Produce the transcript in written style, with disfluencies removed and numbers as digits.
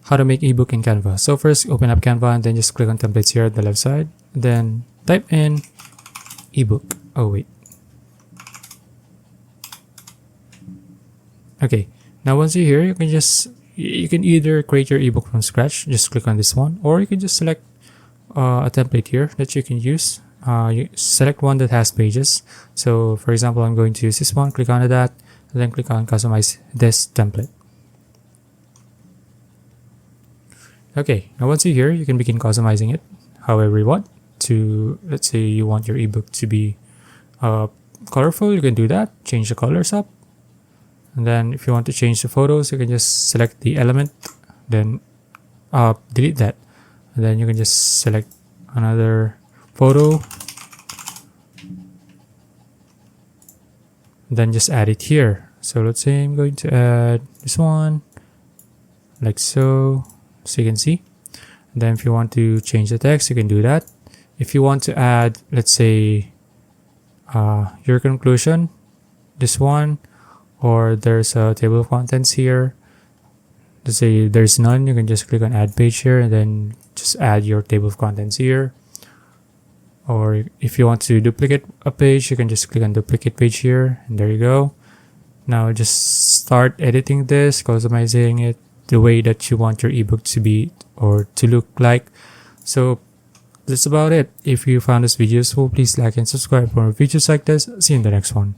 how to make ebook in Canva. So first, open up Canva and then just click on templates here at the left side. Then type in ebook. Oh wait. Okay. Now once you're here, you can either create your ebook from scratch. Just click on this one, or you can just select a template here that you can use. You select one that has pages. So for example, I'm going to use this one. Click on that, and then click on customize this template. Okay, now once you're here, you can begin customizing it however you want. Let's say you want your ebook to be colorful, you can do that. Change the colors up. And then if you want to change the photos, you can just select the element, then delete that. And then you can just select another photo, then just add it here. So let's say I'm going to add this one like so you can see. And then if you want to change the text, you can do that. If you want to add, let's say your conclusion, this one, or there's a table of contents here, let's say there's none, you can just click on add page here and then just add your table of contents here. Or if you want to duplicate a page, you can just click on duplicate page here, and there you go. Now just start editing this, customizing it the way that you want your ebook to be or to look like. So that's about it. If you found this video useful, please like and subscribe for more videos like this. See you in the next one.